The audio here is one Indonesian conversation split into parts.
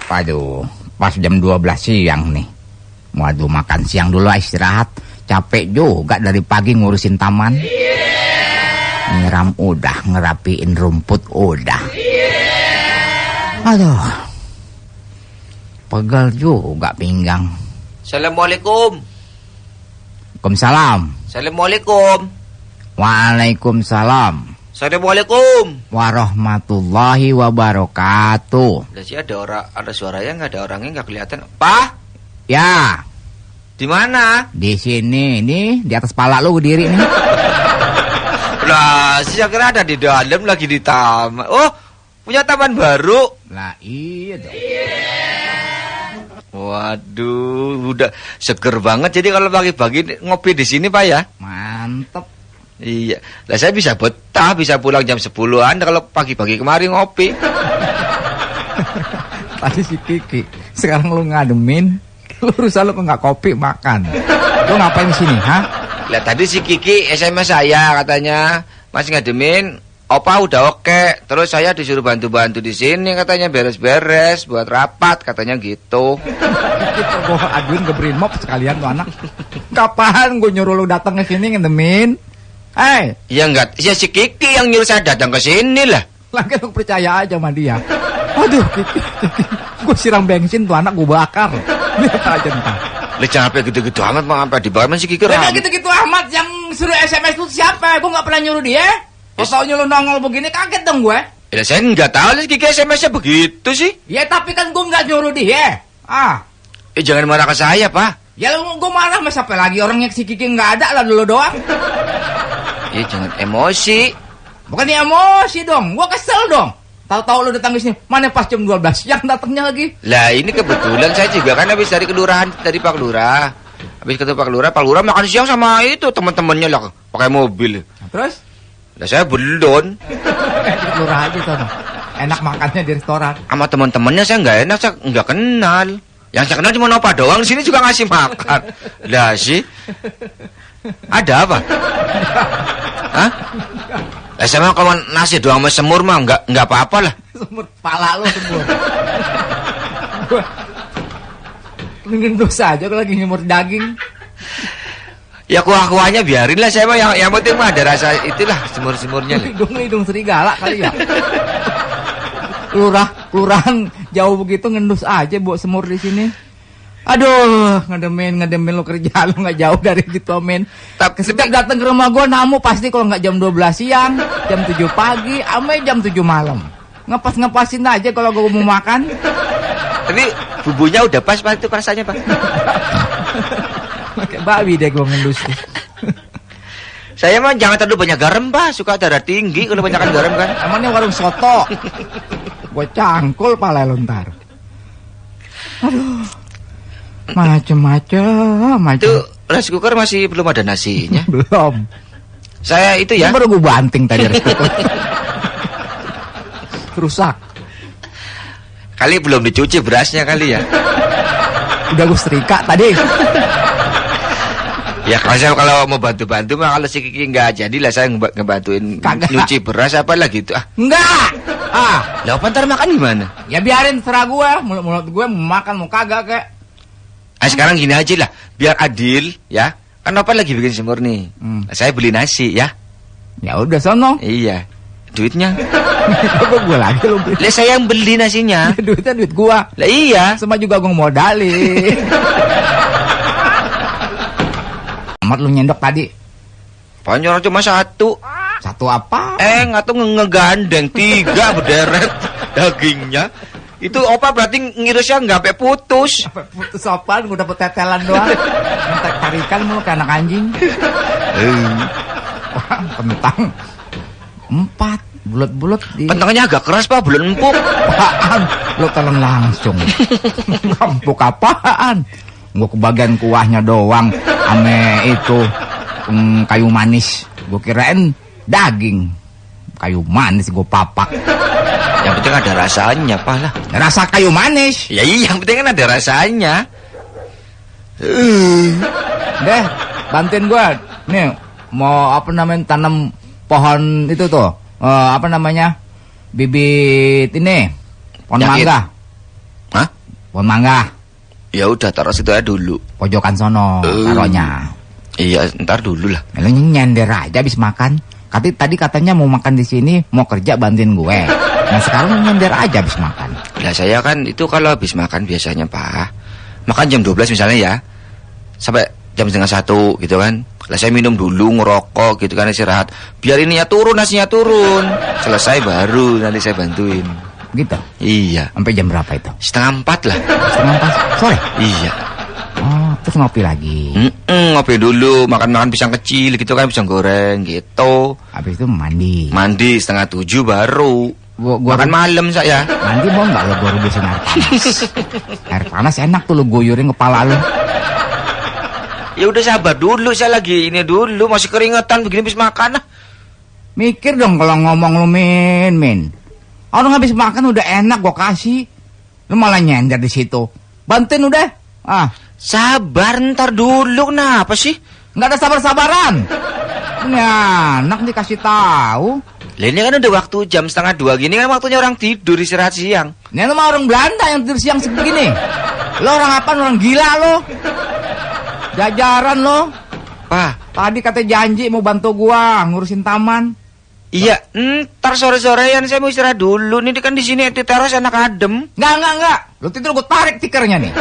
Waduh, pas jam 12 siang nih. Waduh, makan siang dulu, istirahat. Capek juga dari pagi ngurusin taman. Nyiram udah, ngerapiin rumput udah. Aduh, pegal juga pinggang. Assalamualaikum. Waalaikumsalam. Assalamualaikum. Waalaikumsalam. Assalamualaikum. Warahmatullahi wabarakatuh. Lah sih ada suaranya, nggak ada orangnya, nggak kelihatan. Pak? Ya. Di mana? Di sini, nih di atas pala lu berdiri nih. Lah, saya kira ada di dalam lagi di taman. Oh, punya taman baru. Lah iya dong. Waduh, udah seger banget. Jadi kalau pagi-pagi ngopi di sini, Pak ya? Mantep. Iya, lah saya bisa betah, bisa pulang jam 10-an kalau pagi-pagi kemarin ngopi. Tadi si Kiki, sekarang lu ngademin, lu rusak lu nggak kopi makan. Lu ngapain di sini, ha? Lah tadi si Kiki SMS saya katanya, Mas ngademin, Opa udah oke. Terus saya disuruh bantu-bantu di sini katanya beres-beres buat rapat katanya gitu. Kita gua aduin ke Brimob sekalian tuh anak. Kapan gua nyuruh lu datang ke sini ngademin? Ya enggak, ya si Kiki yang nyuruh saya datang ke sini lah. Lagi lu percaya aja sama dia. Aduh, Kiki. Gua siram bensin tuh anak gua bakar. Lihat aja ntar. Lah jangan sampai gitu-gitu amat, mau sampai dibayar si Kiki. Lah gitu-gitu amat, yang suruh SMS itu siapa? Gua enggak pernah nyuruh dia. Tau-tau lu nongol begini kaget dong gue. Ya saya enggak tahu lah Kiki SMS-nya begitu sih. Ya tapi kan gua enggak nyuruh dia. Jangan marah ke saya, Pak. Ya lu gua marah sama siapa lagi, orangnya si Kiki enggak ada lah dulu doang. Ya jangan emosi. Bukan emosi dong, gua kesel dong. Tahu-tahu lu datang ke sini, mana pas jam 12 siang datangnya lagi. Lah ini kebetulan saya juga kan habis dari kelurahan, dari Pak Lurah. Habis ketemu Pak Lurah makan siang sama itu teman-temannya lah pakai mobil. Nah, terus? Lah saya belum. Di kelurahan aja tuh. Enak makannya di restoran. Sama teman-temannya saya nggak enak, saya nggak kenal. Yang saya kenal cuma Opa doang, sini juga ngasih makan. Lah sih. Ada apa? Hah? Lah sama kalau nasi doang sama semur mah enggak apa-apa lah. Semur pala lu semur. Mending dosa aja kalau lagi nyemur daging. Ya kuah-kuahnya biarin lah, saya mah yang penting mah ada rasa itulah semur-semurnya. Hidung serigala kali ya. Kelurahan jauh begitu ngendus aja buat semur di sini. Aduh, ngedemin lu kerja lu nggak jauh dari gitu, men. Setiap datang ke rumah gua namu pasti kalau nggak jam 12 siang, jam 7 pagi, sampai jam 7 malam. Ngepasin aja kalau gua mau makan. Tapi bumbunya udah pas Pak, itu rasanya Pak. Kayak babi deh gua ngendus. Saya mah jangan terlalu banyak garam Pak, suka darah tinggi kalau banyakan garam kan. Emangnya warung soto. Gua cangkul pala lu ntar. Aduh. Macem-macem. Itu rice cooker masih belum ada nasinya. Belum. Saya itu ya. Baru gue banting tadi rice cooker. Rusak. Kali belum dicuci berasnya kali ya. Udah gue setrika tadi. Ya kalau mau bantu-bantu mah kalau si Kiki nggak jadi lah saya ngebantuin nyuci beras apa lah gitu. Enggak. Lah ntar makan gimana? Ya biarin serah gue. Mulut gue mau makan mau kagak kek. Sekarang gini aja lah, biar adil ya. Kan Opa lagi bikin semur nih. Saya beli nasi ya. Ya udah sono. Iya. Duitnya. Kok gue lagi lu beli? Lah saya yang beli nasinya. Duitnya duit gua. Lah iya. Sama juga gua modalin. Amat lu nyendok tadi. Panjang cuma satu. Satu apa? Nggak tuh ngegandeng 3 berderet dagingnya. Itu Opa berarti ngirisnya nggak sampai putus. Sampai putus apaan? Gue dapet tetelan doang. Minta tarikan mulu kayak anak anjing. Wah, kentang 4 bulat-bulat. Kentangnya agak keras Pak, belum empuk. Apaan? Lo telan langsung. Empuk apaan? Gue kebagian kuahnya doang. Ame itu kayu manis. Gue kirain daging. Kayu manis gue papak. Yang penting ada rasanya, Pak lah. Rasa kayu manis. Ya iya, yang penting kan ada rasanya. Deh, bantuin gua. Nih, mau apa namanya tanam pohon itu tuh. Apa namanya? Bibit ini. Pohon mangga. Hah? Pohon mangga. Ya udah taruh situ aja dulu. Pojokan sono taruhnya. Iya, ntar dulu lah. Lu nyender aja habis makan. Tadi katanya mau makan di sini, mau kerja bantuin gue. Nah sekarang nyender aja habis makan. Lah saya kan itu kalau habis makan biasanya Pak, makan jam 12 misalnya ya, sampai jam setengah 1 gitu kan. Lah saya minum dulu, ngerokok gitu kan, istirahat. Biar ininya turun, nasinya turun. Selesai baru nanti saya bantuin. Gitu? Iya. Sampai jam berapa itu? 3:30 lah. 3:30 sore? Iya. Oh, terus ngopi lagi? Ngopi dulu, makan-makan pisang kecil gitu kan, pisang goreng gitu. Habis itu mandi? Mandi 6:30 baru. Gua makan malam saya. Mandi mau nggak lo gue rebusin air panas? Air panas enak tuh lo guyurin kepala lo. Ya udah sabar dulu, saya lagi ini dulu, masih keringetan begini habis makan. Mikir dong kalau ngomong lo Min. Orang habis makan udah enak gua kasih. Lu malah nyender di situ. Bantuin udah. Sabar ntar dulu, kenapa sih? Nggak ada sabar-sabaran. Ini anak dikasih tahu. Lah ini kan udah waktu jam 1:30 gini kan waktunya orang tidur istirahat siang. Ini lu mah orang Belanda yang tidur siang segini. Lo orang apa? Orang gila lo. Jajaran lo. Pak, Tadi kata janji mau bantu gua ngurusin taman. Iya, ntar sore-sorean saya mau istirahat dulu. Nih kan di sini di teras enak adem. Enggak. Lo tidur gua tarik tikernya nih.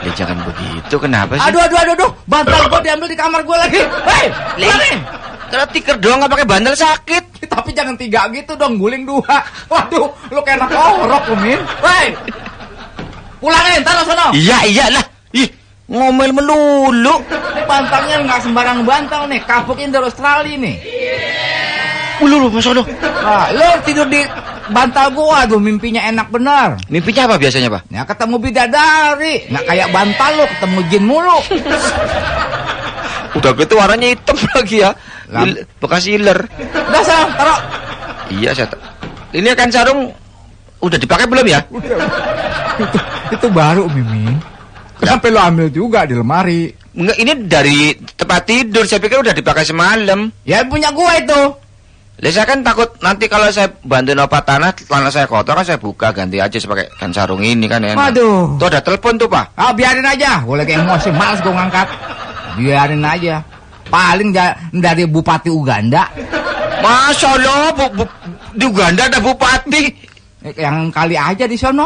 Ya jangan begitu, kenapa sih? Aduh. Bantal gua diambil di kamar gua lagi. Hei, pulangin. Kalau tiker doang nggak pakai bandel sakit. Tapi jangan 3 gitu dong, guling 2. Waduh, lu kayak anak orok lu, Min. Hei. Pulangin, taruh sono. Iyalah. Ih, ngomel melulu. Ini bantalnya nggak sembarang bantal nih, kapuk Indo Australia nih. Lu Mas Sono. Nah, lo tidur di bantal gua, aduh mimpinya enak bener. Mimpinya apa biasanya, Pak? Ya ketemu bidadari, nggak kayak bantal lo, ketemu jin mulu. Udah gitu warnanya hitam lagi ya. Bekas iler. Udah sana, taruh. Iya, ini kan sarung udah dipakai belum ya? Itu baru, Mimin. Sampai lo ambil juga di lemari. Enggak, ini dari tempat tidur. Saya pikir udah dipakai semalam. Ya punya gua itu. Lah saya kan takut nanti kalau saya bantuin opat tanah saya kotor kan saya buka ganti aja sebagai kan sarung ini kan enak. Waduh. Tuh ada telepon tuh, Pak. Biarin aja. Gua lagi emosi, males gua ngangkat. Biarin aja. Paling dari Bupati Uganda. Masya Allah, di Uganda ada bupati. Yang kali aja di sono.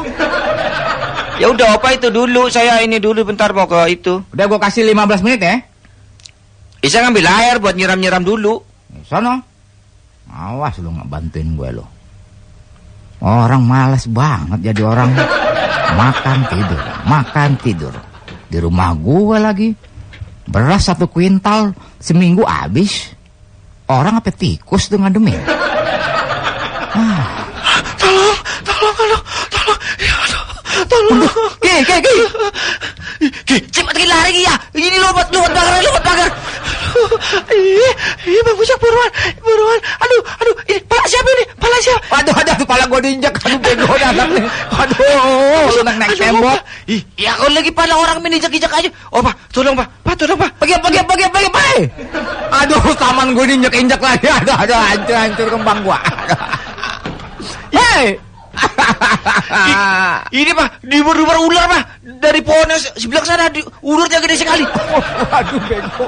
Ya udah apa itu dulu, saya ini dulu bentar mau ke itu. Udah gua kasih 15 menit ya. Bisa ngambil air buat nyiram-nyiram dulu. Sono. Awas lu nggak bantuin gue lo. Orang malas banget jadi orang. Makan tidur. Di rumah gue lagi. Beras 1 kuintal seminggu habis. Orang apa tikus tuh ngademin. Tolong. Ya aduh, tolong. Ki, cepat lari ya. Ini lompat pagar. Iya, Bang Busak buruan. Aduh, ini pala siapa ini? Aduh, pala gue diinjak. Aduh, bego datang nih. Aduh, lu naik tembok. Ya kalau lagi pala orang menijak-injak aja. Oh, Pak, tolong, Pak. Pergi. Aduh, taman gue diinjak-injak lagi. Aduh, hancur kembang gua. Hei. Ini Pak, diuber ular Pak. Dari pohon yang sebelah sana ulurnya gede sekali. Waduh, bego.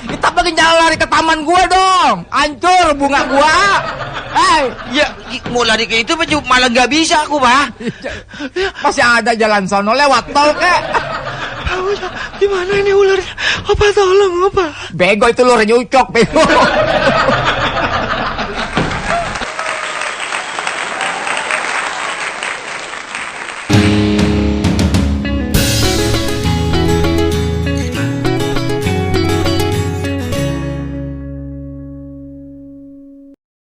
Kita pengen jalan lari ke taman gua dong. Hancur bunga gua. Hei, ya mau lari ke itu malah nggak bisa aku, Pak. Masih ada jalan sono lewat tol kek. Gimana ini ularnya? Apa tolong, apa? Bego itu lurnya ucok, bego.